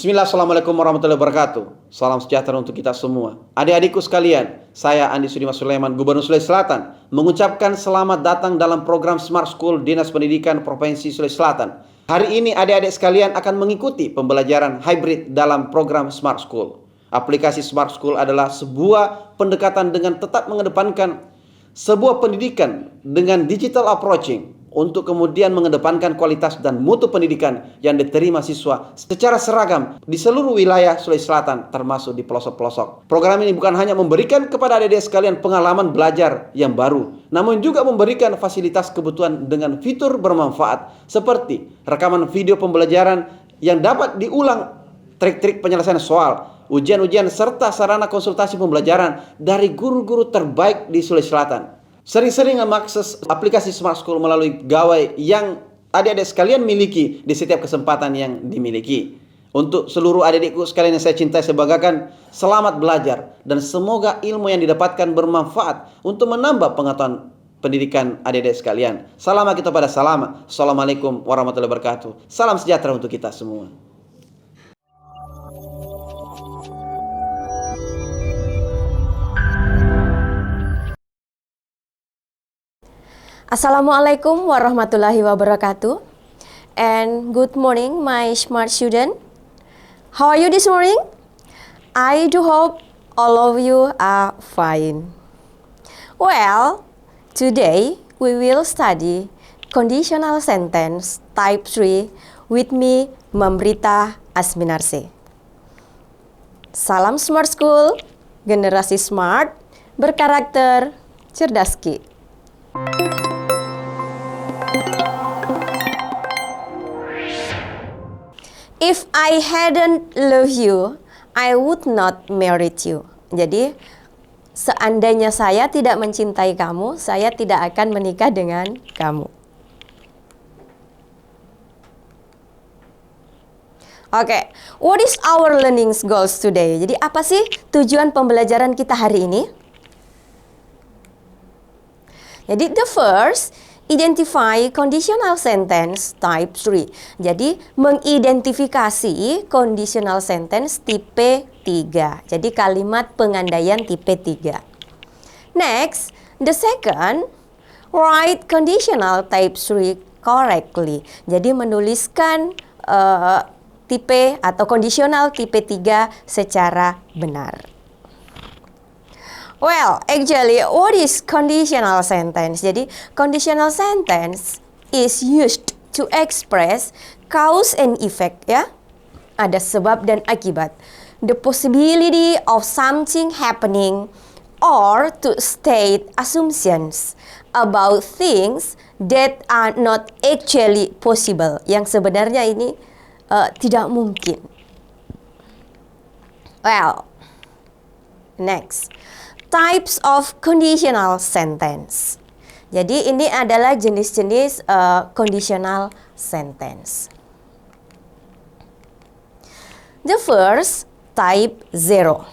Bismillah, Assalamualaikum warahmatullahi wabarakatuh. Salam sejahtera untuk kita semua. Adik-adikku sekalian, saya Andi Sudimas Sulaiman, Gubernur Sulawesi Selatan, mengucapkan selamat datang dalam program Smart School Dinas Pendidikan Provinsi Sulawesi Selatan. Hari ini adik-adik sekalian akan mengikuti pembelajaran hybrid dalam program Smart School. Aplikasi Smart School adalah sebuah pendekatan dengan tetap mengedepankan sebuah pendidikan dengan digital approaching untuk kemudian mengedepankan kualitas dan mutu pendidikan yang diterima siswa secara seragam di seluruh wilayah Sulawesi Selatan termasuk di pelosok-pelosok. Program ini bukan hanya memberikan kepada adik-adik sekalian pengalaman belajar yang baru, namun juga memberikan fasilitas kebutuhan dengan fitur bermanfaat seperti rekaman video pembelajaran yang dapat diulang, trik-trik penyelesaian soal, ujian-ujian serta sarana konsultasi pembelajaran dari guru-guru terbaik di Sulawesi Selatan. Sering-sering mengakses aplikasi Smart School melalui gawai yang adik-adik sekalian miliki di setiap kesempatan yang dimiliki. Untuk seluruh adik-adikku sekalian yang saya cintai, saya banggakan, selamat belajar dan semoga ilmu yang didapatkan bermanfaat untuk menambah pengetahuan pendidikan adik-adik sekalian. Salam kita pada salam. Assalamualaikum warahmatullahi wabarakatuh. Salam sejahtera untuk kita semua. Assalamualaikum warahmatullahi wabarakatuh. And good morning my smart student. How are you this morning? I do hope all of you are fine. Well, today we will study conditional sentence type 3 with me, Mamrita Asminarse. Salam Smart School, generasi smart, berkarakter, cerdas ki. If I hadn't loved you, I would not marry you. Jadi, seandainya saya tidak mencintai kamu, saya tidak akan menikah dengan kamu. Oke, what is our learning goals today? Jadi, apa sih tujuan pembelajaran kita hari ini? Jadi, the first, identify conditional sentence type 3. Jadi, mengidentifikasi conditional sentence tipe 3. Jadi, kalimat pengandaian tipe 3. Next, the second, write conditional type 3 correctly. Jadi, menuliskan tipe atau kondisional tipe 3 secara benar. Well, actually, what is conditional sentence? Jadi, conditional sentence is used to express cause and effect, ya. Ada sebab dan akibat. The possibility of something happening or to state assumptions about things that are not actually possible. Yang sebenarnya ini tidak mungkin. Well, next. Types of conditional sentence. Jadi ini adalah jenis-jenis conditional sentence. The first, type 0.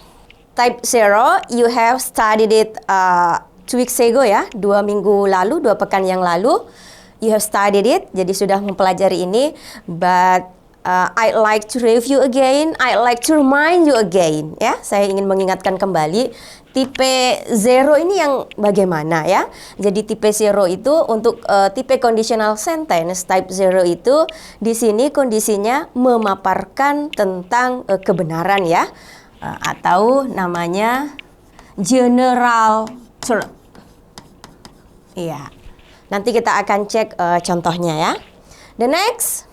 Type 0, you have studied it 2 weeks ago ya, 2 minggu lalu, 2 pekan yang lalu. You have studied it, jadi sudah mempelajari ini. But I'd like to review again, I'd like to remind you again. Ya, saya ingin mengingatkan kembali. Tipe 0 ini yang bagaimana ya? Jadi tipe 0 itu untuk tipe conditional sentence type 0 itu di sini kondisinya memaparkan tentang kebenaran ya, atau namanya general truth. Iya. Nanti kita akan cek contohnya ya. The next,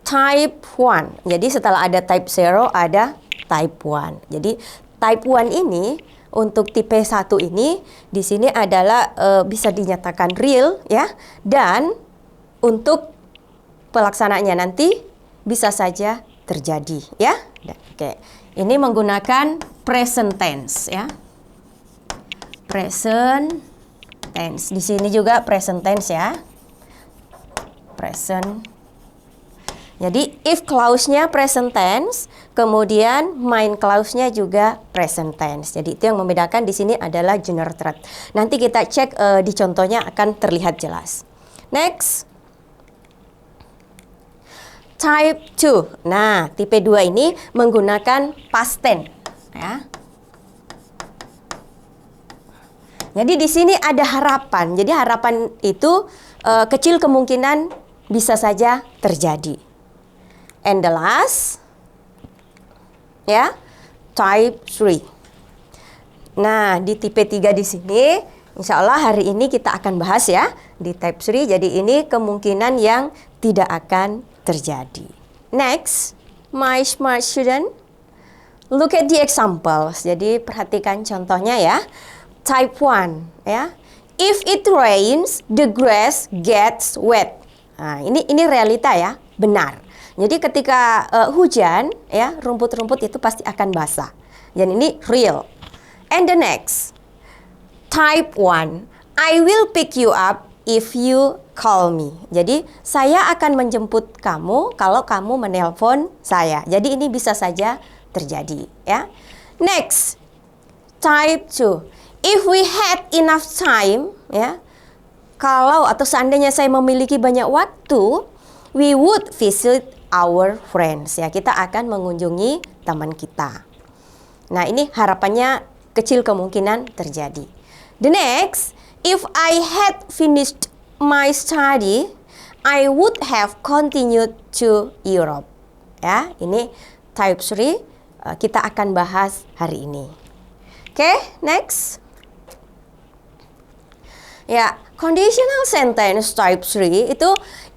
type 1. Jadi setelah ada type 0 ada type 1. Jadi type 1 ini untuk tipe 1 ini di sini adalah bisa dinyatakan real ya, dan untuk pelaksanaannya nanti bisa saja terjadi ya. Oke. Ini menggunakan present tense ya. Present tense. Di sini juga present tense ya. Present. Jadi if clause-nya present tense, kemudian main clause-nya juga present tense. Jadi itu yang membedakan di sini adalah general truth. Nanti kita cek di contohnya akan terlihat jelas. Next, type 2. Nah, tipe 2 ini menggunakan past tense, ya. Jadi di sini ada harapan. Jadi harapan itu kecil kemungkinan bisa saja terjadi. And the last, ya, type 3. Nah, di tipe 3 di sini, insya Allah hari ini kita akan bahas ya, di type 3. Jadi ini kemungkinan yang tidak akan terjadi. Next, my smart student, look at the examples. Jadi perhatikan contohnya ya. Type 1, ya. If it rains, the grass gets wet. Nah, ini realita ya, benar. Jadi ketika hujan, ya, rumput-rumput itu pasti akan basah. Dan ini real. And the next, type 1, I will pick you up if you call me. Jadi saya akan menjemput kamu kalau kamu menelpon saya. Jadi ini bisa saja terjadi, ya. Next, type 2. If we had enough time, ya, kalau atau seandainya saya memiliki banyak waktu, we would visit our friends. Ya, kita akan mengunjungi teman kita. Nah, ini harapannya kecil kemungkinan terjadi. The next, if I had finished my study, I would have continued to Europe. Ya, ini type 3 kita akan bahas hari ini. Oke, next. Ya, conditional sentence type 3 itu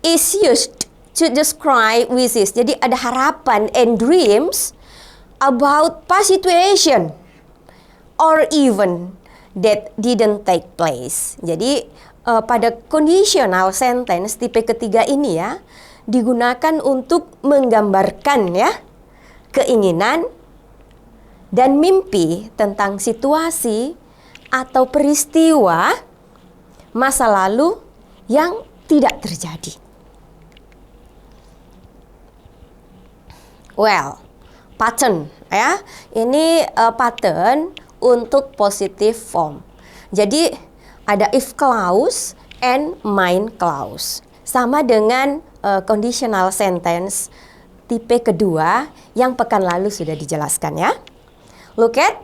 is used to describe wishes. Jadi ada harapan and dreams about past situation or even that didn't take place. Jadi pada conditional sentence tipe ketiga ini ya digunakan untuk menggambarkan ya keinginan dan mimpi tentang situasi atau peristiwa masa lalu yang tidak terjadi. Well, pattern ya. Ini pattern untuk positive form. Jadi ada if clause and main clause. Sama dengan conditional sentence tipe kedua yang pekan lalu sudah dijelaskan ya. Look at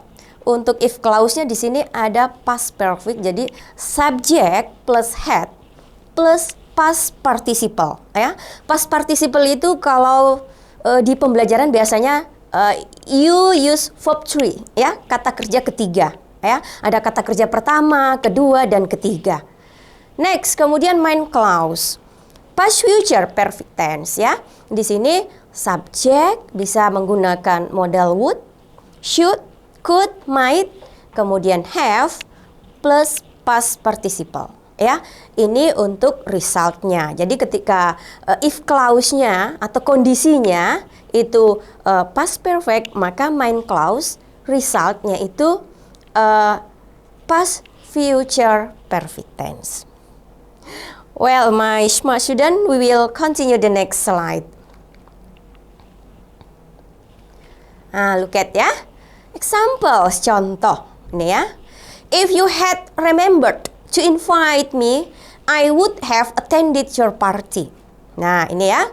untuk if clause-nya di sini ada past perfect, jadi subject plus had plus past participle ya. Past participle itu kalau di pembelajaran biasanya you use verb 3 ya, kata kerja ketiga ya. Ada kata kerja pertama, kedua dan ketiga. Next, kemudian main clause. Past future perfect tense ya. Di sini subject bisa menggunakan modal would, should, could, might, kemudian have plus past participle ya. Ini untuk resultnya. Jadi ketika if clause-nya atau kondisinya itu past perfect, maka main clause resultnya itu past future perfect tense. Well, my smart student, we will continue the next slide. Nah, look at ya. Examples, contoh. Ini ya. If you had remembered to invite me, I would have attended your party. Nah, ini ya.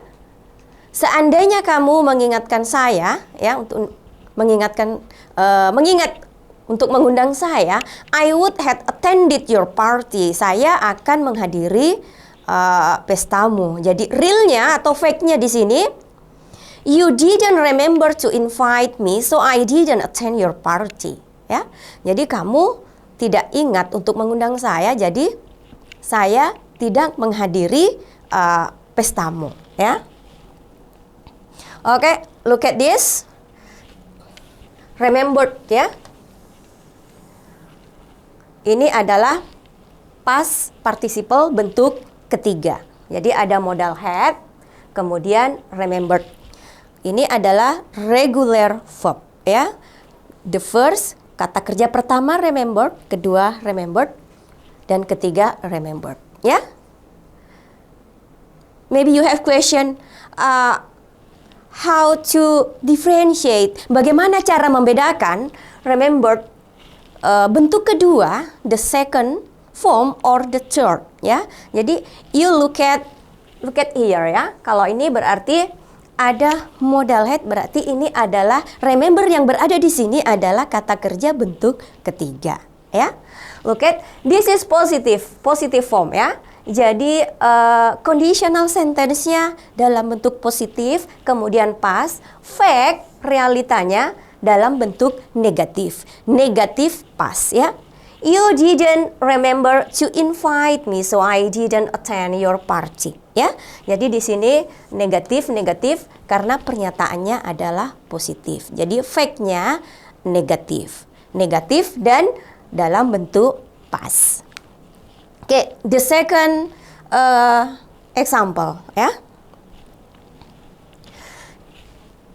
Seandainya kamu mengingatkan saya, ya, untuk mengingat untuk mengundang saya, I would have attended your party. Saya akan menghadiri pestamu. Jadi realnya atau fake-nya di sini, you didn't remember to invite me, so I didn't attend your party. Ya, jadi kamu tidak ingat untuk mengundang saya, jadi saya tidak menghadiri pestamu. Ya, oke, look at this. Remembered ya. Ini adalah past participle bentuk ketiga. Jadi ada modal had, kemudian remembered. Ini adalah regular verb ya. The first, kata kerja pertama remembered, kedua remembered, dan ketiga remembered ya. Maybe you have question how to differentiate, bagaimana cara membedakan remembered bentuk kedua, the second form or the third ya. Jadi you look at here ya. Kalau ini berarti ada modal had, berarti ini adalah, remember yang berada di sini adalah kata kerja bentuk ketiga, ya. Look at, this is positive form, ya. Jadi conditional sentence-nya dalam bentuk positif, kemudian past, fact, realitanya dalam bentuk negatif past, ya. You didn't remember to invite me, so I didn't attend your party. Ya, jadi di sini negatif karena pernyataannya adalah positif. Jadi fact-nya negatif dan dalam bentuk past. Oke, the second example, ya.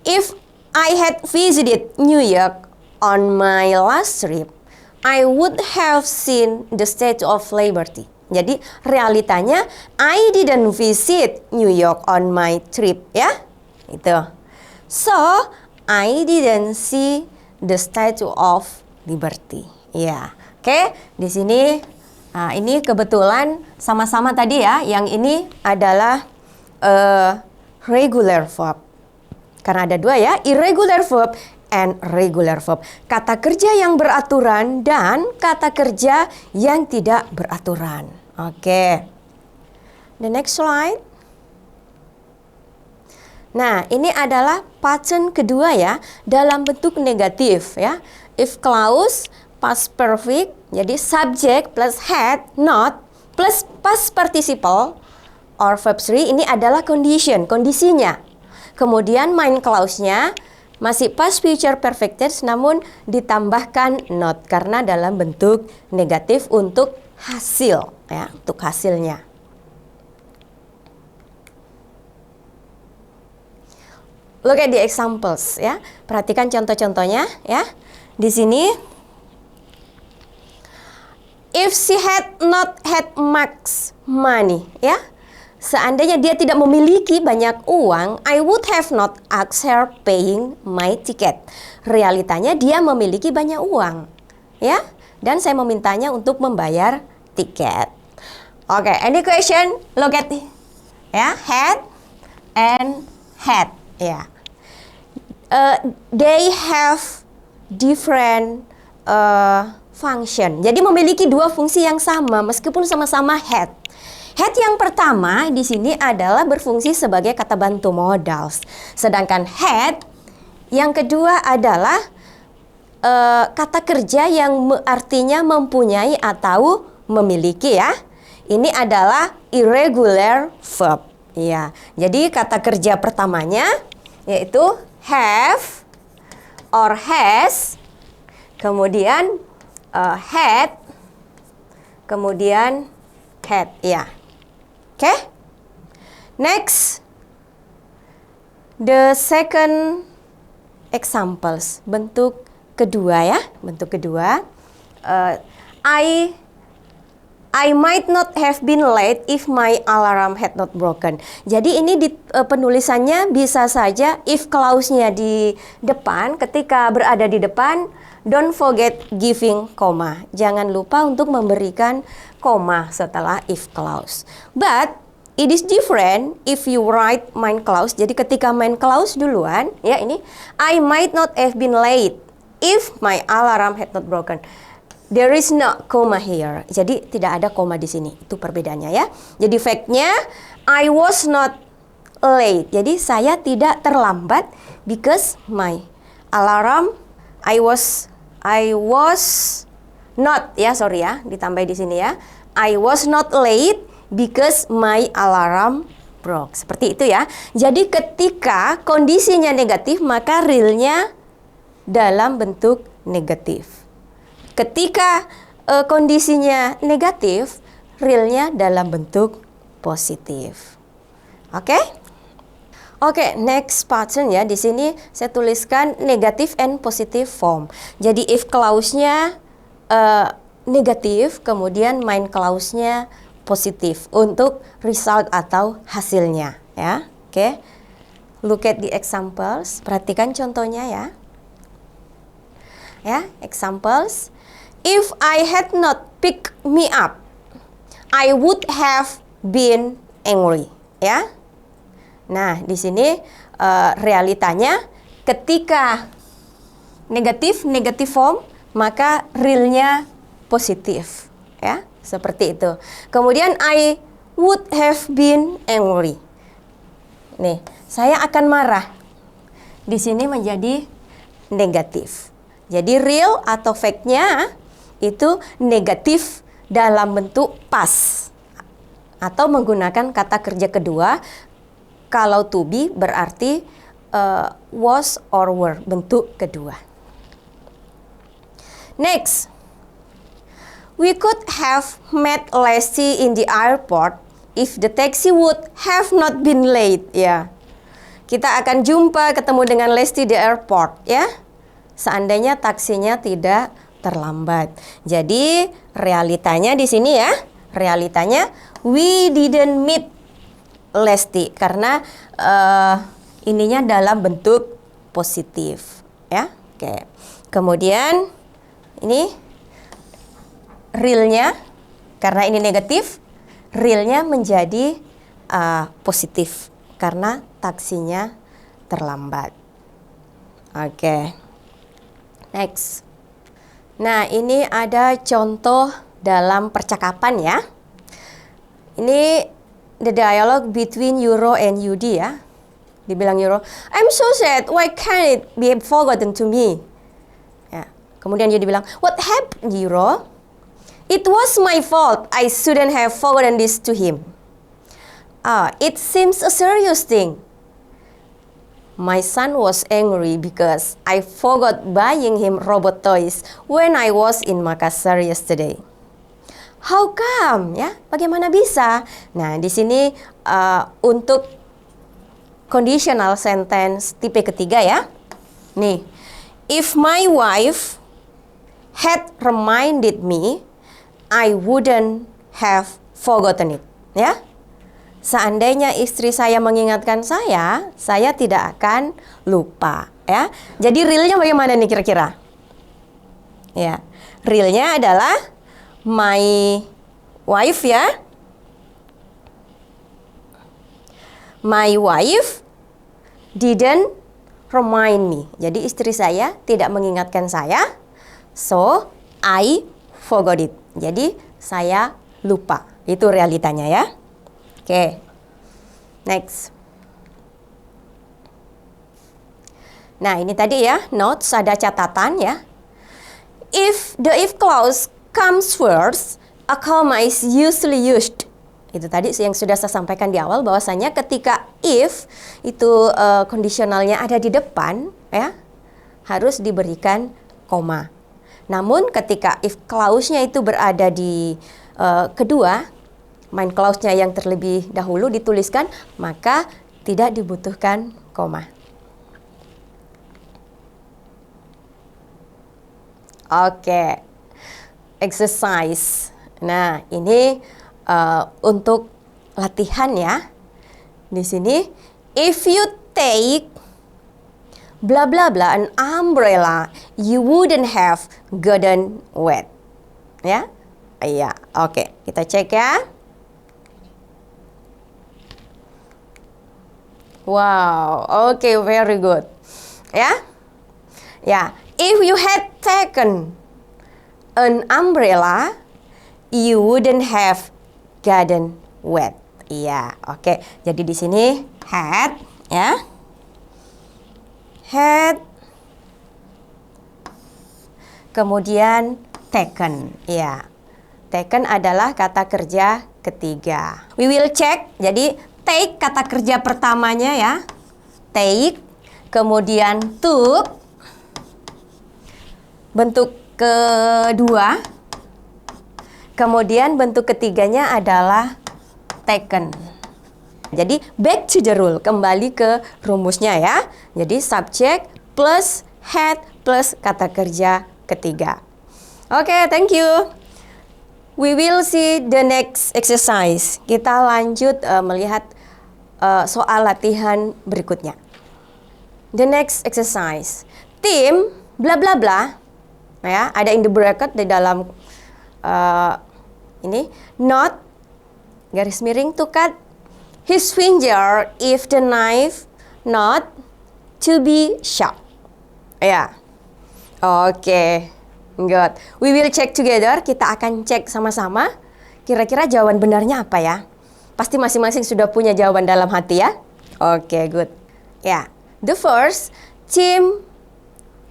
If I had visited New York on my last trip, I would have seen the Statue of Liberty. Jadi realitanya I didn't visit New York on my trip, ya. Itu. So, I didn't see the Statue of Liberty. Ya. Oke, di sini ini kebetulan sama-sama tadi ya. Yang ini adalah regular verb. Karena ada dua ya, irregular verb and regular verb. Kata kerja yang beraturan dan kata kerja yang tidak beraturan. Oke. The next slide. Nah, ini adalah pattern kedua ya, dalam bentuk negatif ya. If clause, past perfect, jadi subject plus had, not, plus past participle or verb 3, ini adalah condition, kondisinya. Kemudian main clause-nya masih past future perfect tense namun ditambahkan not karena dalam bentuk negatif untuk hasil ya, untuk hasilnya. Look at the examples ya. Perhatikan contoh-contohnya ya. Di sini if she had not had much money ya. Seandainya dia tidak memiliki banyak uang, I would have not asked her paying my ticket. Realitanya dia memiliki banyak uang, ya. Dan saya memintanya untuk membayar tiket. Oke, any question? Look at ya, had and had, ya. They have different function. Jadi memiliki dua fungsi yang sama meskipun sama-sama had. Had yang pertama di sini adalah berfungsi sebagai kata bantu modals. Sedangkan had yang kedua adalah kata kerja yang artinya mempunyai atau memiliki ya. Ini adalah irregular verb. Ya. Jadi kata kerja pertamanya yaitu have or has, kemudian had, kemudian had ya. Oke, next, the second examples, bentuk kedua ya, bentuk kedua. I might not have been late if my alarm had not broken. Jadi ini di penulisannya bisa saja if clause-nya di depan, ketika berada di depan, don't forget giving comma. Jangan lupa untuk memberikan koma setelah if clause. But it is different if you write main clause. Jadi ketika main clause duluan, ya ini I might not have been late if my alarm had not broken. There is no comma here. Jadi tidak ada koma di sini. Itu perbedaannya ya. Jadi fact-nya I was not late. Jadi saya tidak terlambat because my alarm I was not ya, sorry ya, ditambah di sini ya. I was not late because my alarm broke. Seperti itu ya. Jadi ketika kondisinya negatif maka realnya dalam bentuk negatif. Ketika kondisinya negatif, realnya dalam bentuk positif. Oke? Oke, next pattern ya. Di sini saya tuliskan negative and positive form. Jadi if clause-nya negatif, kemudian main clause-nya positif untuk result atau hasilnya ya. Oke. Look at the examples. Perhatikan contohnya ya. Ya, examples. If I had not picked me up, I would have been angry. Ya. Nah, di sini realitanya ketika negatif form, maka realnya positif, ya, seperti itu. Kemudian I would have been angry. Nih, saya akan marah. Di sini menjadi negatif. Jadi real atau fake-nya itu negatif dalam bentuk past atau menggunakan kata kerja kedua. Kalau to be berarti was or were, bentuk kedua. Next, we could have met Lesti in the airport if the taxi would have not been late. Ya, kita akan jumpa ketemu dengan Lesti di airport, ya, seandainya taksinya tidak terlambat. Jadi realitanya di sini ya, realitanya we didn't meet Lesti karena ininya dalam bentuk positif, ya. Oke. Kemudian ini realnya, karena ini negatif, realnya menjadi positif karena taksinya terlambat. Oke. Next. Nah, ini ada contoh dalam percakapan ya. Ini the dialogue between Euro and Yudi ya. Dibilang Euro, I'm so sad, why can't it be forgotten to me? Ya. Kemudian Yudi bilang, what happened, Euro? It was my fault, I shouldn't have forgotten this to him. It seems a serious thing. My son was angry because I forgot buying him robot toys when I was in Makassar yesterday. How come? Ya, bagaimana bisa? Nah, di sini untuk conditional sentence tipe ketiga ya. Nih, if my wife had reminded me, I wouldn't have forgotten it. Ya. Seandainya istri saya mengingatkan saya tidak akan lupa, ya. Jadi realnya bagaimana nih kira-kira? Ya, realnya adalah my wife ya. My wife didn't remind me. Jadi istri saya tidak mengingatkan saya, so I forgot it. Jadi saya lupa. Itu realitanya ya. Oke, next. Nah, ini tadi ya, notes, ada catatan ya. If the if clause comes first, a comma is usually used. Itu tadi yang sudah saya sampaikan di awal, bahwasanya ketika if itu kondisionalnya ada di depan, ya, harus diberikan koma. Namun ketika if clause-nya itu berada di kedua, main clause-nya yang terlebih dahulu dituliskan, maka tidak dibutuhkan koma. Oke, exercise. Nah, ini untuk latihan ya. Di sini, if you take bla bla bla an umbrella, you wouldn't have gotten wet. Ya, iya. Oke, kita cek ya. Wow, okay, very good. Ya, ya. If you had taken an umbrella, you wouldn't have gotten wet. Iya, oke. Jadi di sini had, ya. Had. Kemudian taken, ya. Taken adalah kata kerja ketiga. We will check. Jadi take kata kerja pertamanya ya, take, kemudian took, bentuk kedua, kemudian bentuk ketiganya adalah taken. Jadi back to the rule, kembali ke rumusnya ya. Jadi subject plus had plus kata kerja ketiga. Oke, thank you. We will see the next exercise. Kita lanjut melihat soal latihan berikutnya. The next exercise. Tim bla bla bla. Nah ya, ada in the bracket di dalam ini not garis miring to cut his finger if the knife not to be sharp. Ya. Oke. Good. We will check together. Kita akan cek sama-sama. Kira-kira jawaban benarnya apa ya? Pasti masing-masing sudah punya jawaban dalam hati ya. Oke, good. Ya. The first, Tim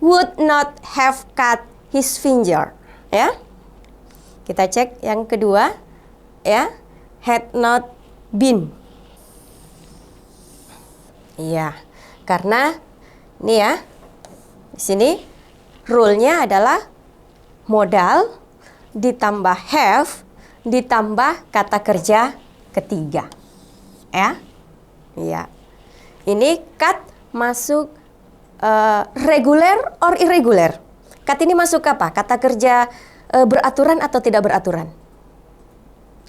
would not have cut his finger. Ya. Kita cek yang kedua. Ya. Had not been. Iya. Karena ini ya. Di sini rule-nya adalah modal ditambah have ditambah kata kerja ketiga. Ya. Iya. Ini cut masuk reguler or irregular. Cut ini masuk apa? Kata kerja beraturan atau tidak beraturan?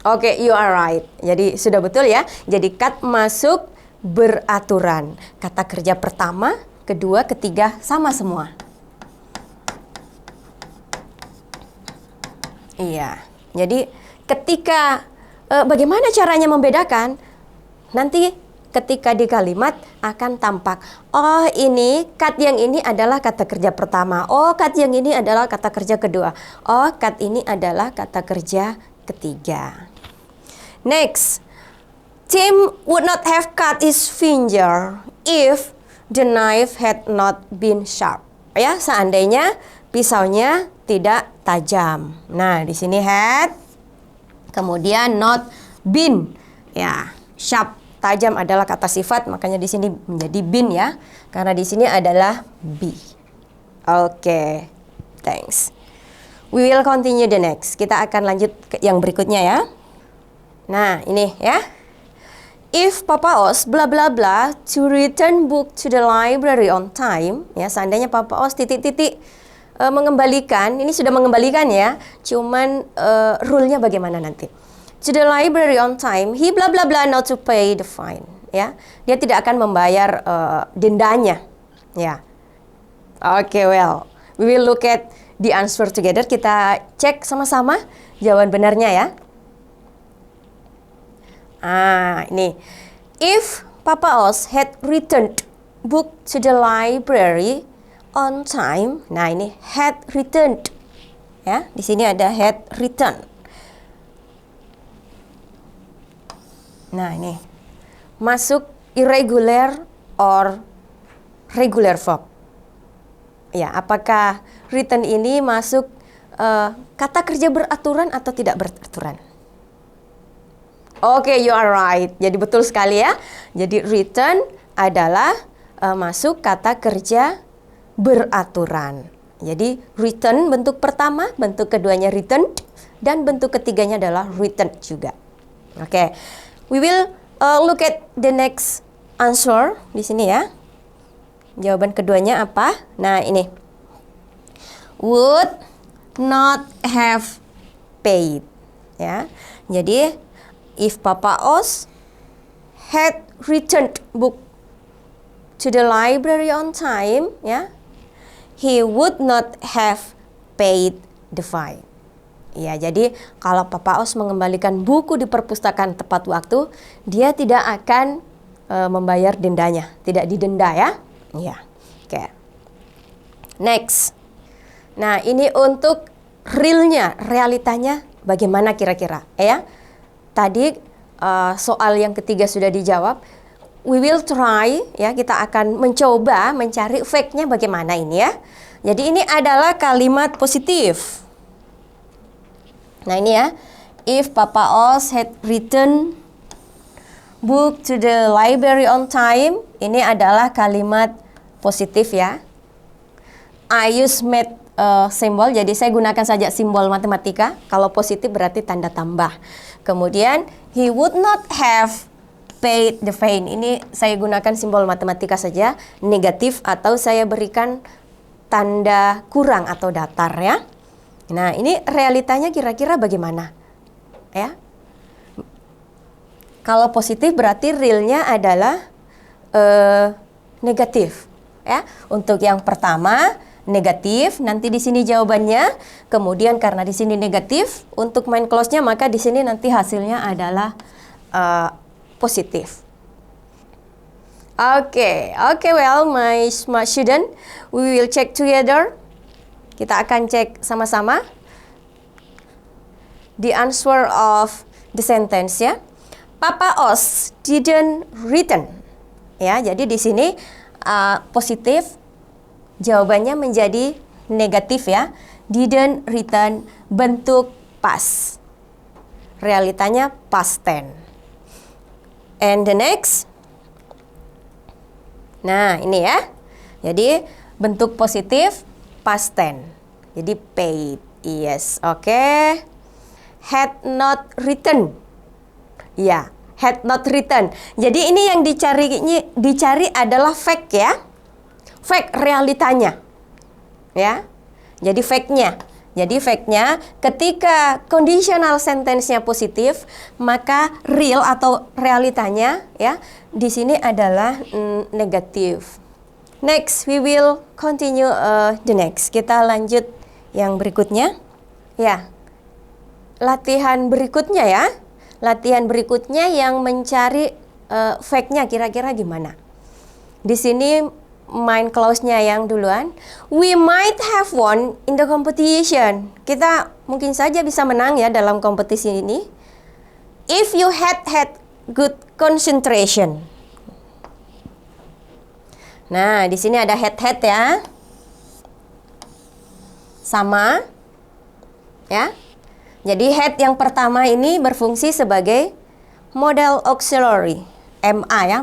Oke, you are right. Jadi sudah betul ya. Jadi cut masuk beraturan. Kata kerja pertama, kedua, ketiga sama semua. Iya. Jadi ketika bagaimana caranya membedakan? Nanti ketika di kalimat akan tampak, oh ini cut yang ini adalah kata kerja pertama. Oh, cut yang ini adalah kata kerja kedua. Oh, cut ini adalah kata kerja ketiga. Next, Tim would not have cut his finger if the knife had not been sharp. Ya, seandainya pisaunya tidak tajam. Nah, di sini had, kemudian not been. Ya, sharp, tajam adalah kata sifat, makanya di sini menjadi been ya. Karena di sini adalah be. Oke, thanks. We will continue the next. Kita akan lanjut ke yang berikutnya ya. Nah, ini ya. If Papa Os bla bla bla to return book to the library on time, ya seandainya Papa Os titik-titik mengembalikan, ini sudah mengembalikan ya, cuman rule-nya bagaimana nanti? To the library on time, he bla bla bla not to pay the fine, ya. Dia tidak akan membayar dendanya, ya. Oke, well, we will look at the answer together. Kita cek sama-sama jawaban benarnya ya. Ini. If Papa Os had returned book to the library on time. Nah, ini had returned. Ya, di sini ada had returned. Nah, ini. Masuk irregular or regular verb. Ya, apakah return ini masuk kata kerja beraturan atau tidak beraturan? Oke, you are right. Jadi betul sekali ya. Jadi return adalah masuk kata kerja beraturan. Jadi return bentuk pertama, bentuk keduanya return, dan bentuk ketiganya adalah return juga. Oke, we will look at the next answer di sini ya. Jawaban keduanya apa? Nah, ini. Would not have paid. Ya. Jadi if Papa Os had returned book to the library on time, ya, he would not have paid the fine. Ya, jadi kalau Papa Os mengembalikan buku di perpustakaan tepat waktu, dia tidak akan membayar dendanya, tidak didenda ya. Ya, oke. Next. Nah, ini untuk realnya, realitanya bagaimana kira-kira, ya? Tadi soal yang ketiga sudah dijawab. We will try, ya, kita akan mencoba mencari fact-nya bagaimana ini ya. Jadi ini adalah kalimat positif. Nah, ini ya. If Papa Os had written book to the library on time, ini adalah kalimat positif ya. I use math symbol, jadi saya gunakan saja simbol matematika. Kalau positif berarti tanda tambah. Kemudian he would not have paid the fine. Ini saya gunakan simbol matematika saja, negatif, atau saya berikan tanda kurang atau datar ya. Nah, ini realitanya kira-kira bagaimana? Ya. Kalau positif berarti realnya adalah negatif ya. Untuk yang pertama negatif, nanti di sini jawabannya. Kemudian karena di sini negatif, untuk main close-nya maka di sini nanti hasilnya adalah positif. Okay, well, my smart student, we will check together. Kita akan cek sama-sama the answer of the sentence ya. Papa Os didn't return. Ya, jadi di sini positif, jawabannya menjadi negatif ya. Didn't return, bentuk past. Realitanya past tense. And the next. Nah, ini ya. Jadi bentuk positif past tense. Jadi paid. Yes, oke. Had not written. Ya, had not written. Jadi ini yang dicari adalah fact ya. Fact realitanya. Ya. Jadi fact-nya. Jadi fact-nya ketika conditional sentence-nya positif, maka real atau realitanya ya di sini adalah negatif. Next, we will continue the next. Kita lanjut yang berikutnya. Ya. Latihan berikutnya ya. Latihan berikutnya yang mencari fact-nya kira-kira gimana. Di sini main clause-nya yang duluan. We might have won in the competition. Kita mungkin saja bisa menang ya dalam kompetisi ini. If you had good concentration. Nah, di sini ada had ya. Sama. Ya. Jadi had yang pertama ini berfungsi sebagai modal auxiliary, MA ya.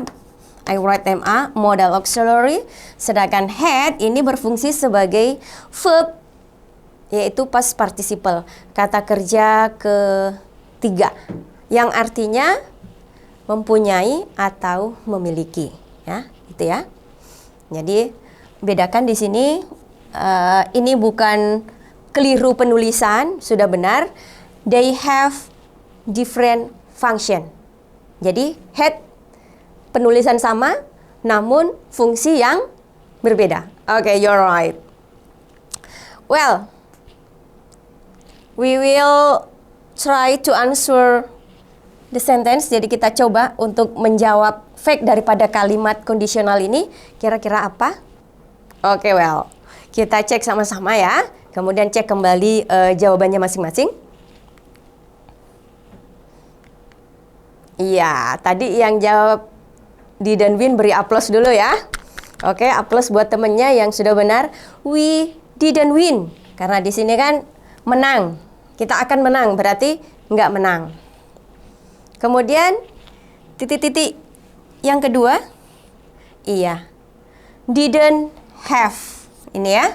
I write MA, modal auxiliary. Sedangkan had ini berfungsi sebagai verb, yaitu past participle, kata kerja ketiga, yang artinya mempunyai atau memiliki, ya, gitu ya. Jadi bedakan di sini, ini bukan keliru penulisan, sudah benar. They have different function. Jadi had penulisan sama, namun fungsi yang berbeda. Okay, you're right. Well, we will try to answer the sentence. Jadi kita coba untuk menjawab fact daripada kalimat kondisional ini. Kira-kira apa? Okay, well, kita cek sama-sama ya. Kemudian cek kembali jawabannya masing-masing. Iya, tadi yang jawab didn't win beri aplaus dulu ya. Oke, aplaus buat temennya yang sudah benar. We didn't win. Karena di sini kan menang. Kita akan menang, berarti nggak menang. Kemudian titik-titik yang kedua. Iya. Didn't have. Ini ya.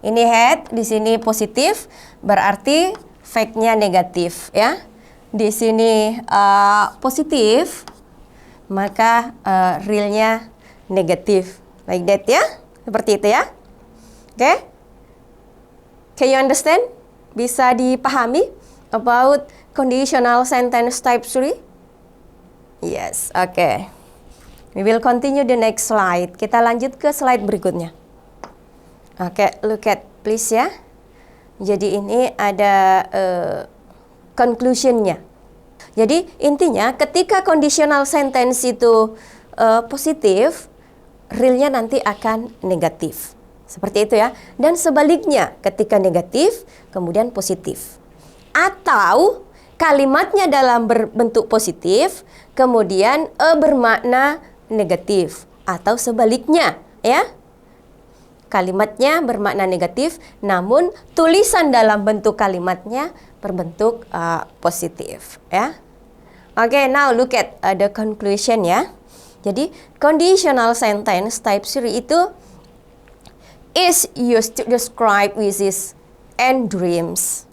Ini had, di sini positif, berarti fact-nya negatif ya. Di sini positif, maka realnya negatif. Like that ya. Seperti itu ya. Oke. Can you understand? Bisa dipahami about conditional sentence type 3? Yes, oke. We will continue the next slide. Kita lanjut ke slide berikutnya. Oke, look at please ya. Jadi ini ada conclusion-nya. Jadi intinya ketika conditional sentence itu positif, realnya nanti akan negatif. Seperti itu ya. Dan sebaliknya ketika negatif, kemudian positif. Atau kalimatnya dalam berbentuk positif, kemudian bermakna negatif. Atau sebaliknya ya. Kalimatnya bermakna negatif, namun tulisan dalam bentuk kalimatnya berbentuk positif ya. Oke, now look at the conclusion ya. Jadi conditional sentence type 3 itu is used to describe wishes and dreams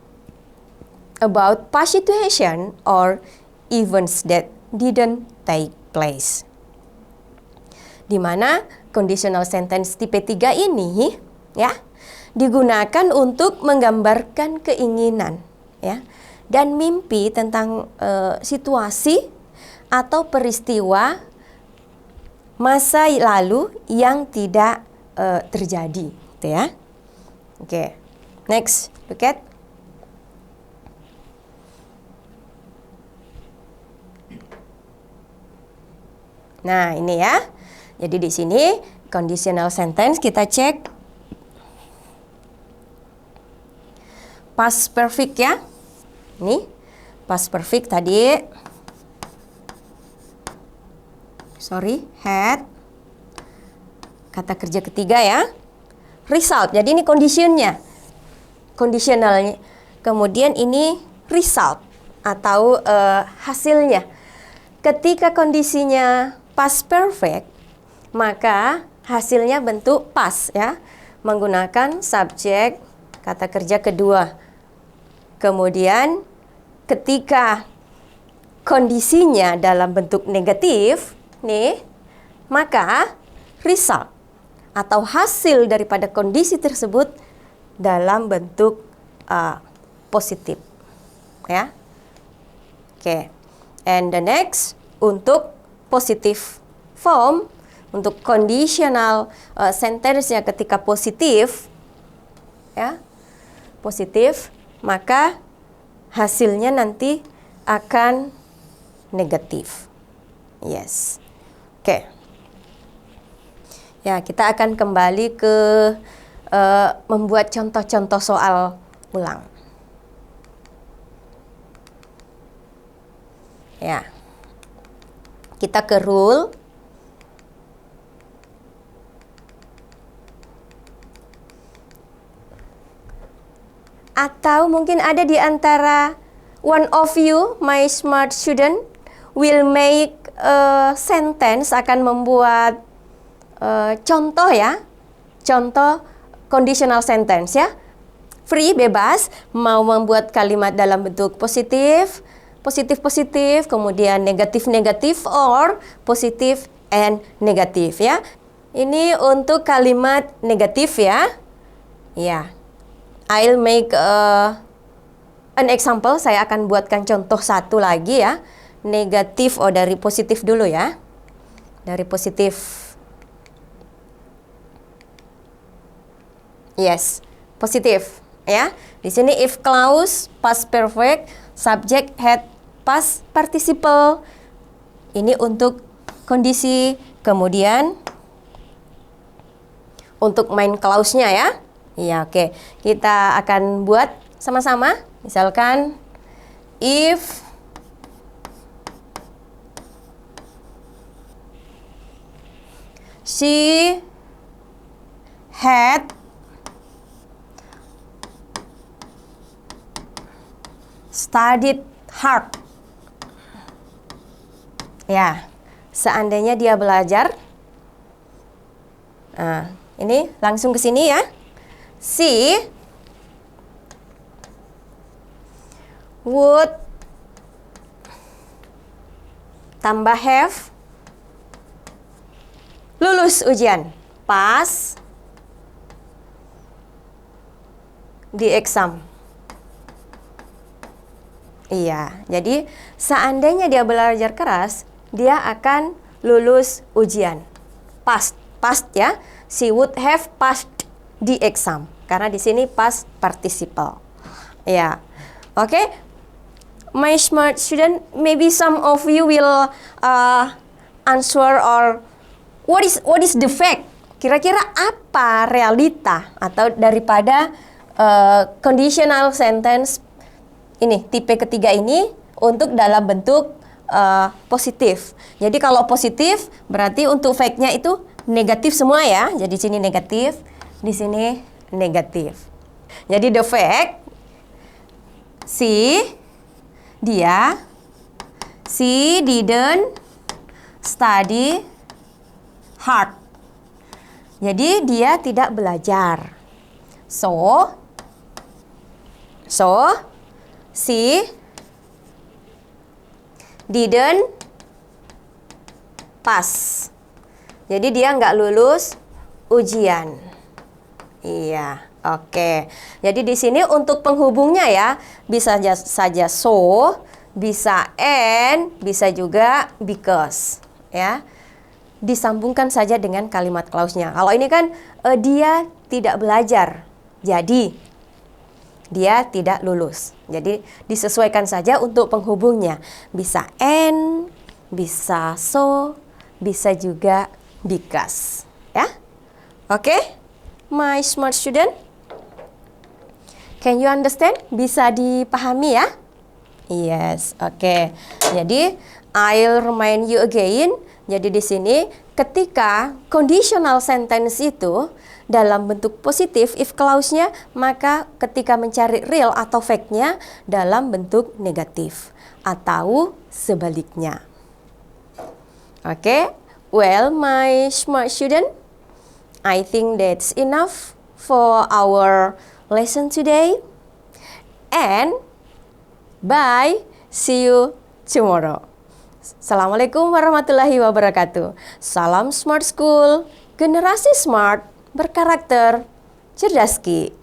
about past situation or events that didn't take place. Di mana conditional sentence tipe 3 ini ya digunakan untuk menggambarkan keinginan ya dan mimpi tentang situasi atau peristiwa masa lalu yang tidak terjadi, gitu ya. Oke, next, look at. Nah, ini ya. Jadi di sini conditional sentence kita cek past perfect ya. Nih, past perfect tadi. Had. Kata kerja ketiga ya. Result. Jadi ini conditionnya. Conditionalnya. Kemudian ini result atau hasilnya. Ketika kondisinya past perfect, maka hasilnya bentuk past ya. Menggunakan subjek kata kerja kedua. Kemudian ketika kondisinya dalam bentuk negatif, nih, maka result atau hasil daripada kondisi tersebut dalam bentuk positif, ya. Oke. And the next untuk positive form, untuk conditional sentence-nya ketika positif, ya, positif, maka hasilnya nanti akan negatif. Yes. Oke. Ya, kita akan kembali ke membuat contoh-contoh soal ulang. Ya. Kita ke rule. Atau mungkin ada di antara one of you, my smart student, will make a sentence, akan membuat contoh ya. Contoh conditional sentence ya. Free, bebas, mau membuat kalimat dalam bentuk positif, positif, kemudian negatif, or positif and negatif ya. Ini untuk kalimat negatif ya. Ya. I'll make an example. Saya akan buatkan contoh satu lagi ya. Negatif, dari positif dulu ya. Dari positif. Yes, positif ya. Di sini if clause past perfect, subject had past participle. Ini untuk kondisi. Kemudian untuk main clause-nya ya. Iya, oke. Kita akan buat sama-sama. Misalkan if she had studied hard. Ya, seandainya dia belajar. Nah, ini langsung ke sini ya. She would tambah have lulus ujian, pass di exam. Iya, jadi seandainya dia belajar keras, dia akan lulus ujian. Past ya. She would have passed di exam. Karena di sini past participle. Ya. Oke. My smart student, maybe some of you will answer or what is the fact? Kira-kira apa realita atau daripada conditional sentence ini, tipe ketiga ini untuk dalam bentuk positif. Jadi kalau positif berarti untuk fact-nya itu negatif semua ya. Jadi di sini negatif, di sini negatif. Jadi the fact, she didn't study hard. Jadi dia tidak belajar. So she didn't pass. Jadi dia nggak lulus ujian. Iya, oke. Jadi di sini untuk penghubungnya ya, bisa saja so, bisa and, bisa juga because, ya. Disambungkan saja dengan kalimat clause-nya. Kalau ini kan dia tidak belajar, jadi dia tidak lulus. Jadi disesuaikan saja untuk penghubungnya. Bisa and, bisa so, bisa juga because. Ya, oke, my smart student. Can you understand? Bisa dipahami ya? Yes, oke. Jadi, I'll remind you again. Jadi di sini ketika conditional sentence itu dalam bentuk positif if clause-nya, maka ketika mencari real atau fact-nya dalam bentuk negatif atau sebaliknya. Oke, well, my smart student, I think that's enough for our lesson today. And bye, see you tomorrow. Assalamualaikum warahmatullahi wabarakatuh. Salam Smart School, generasi smart, berkarakter, cerdas Ki.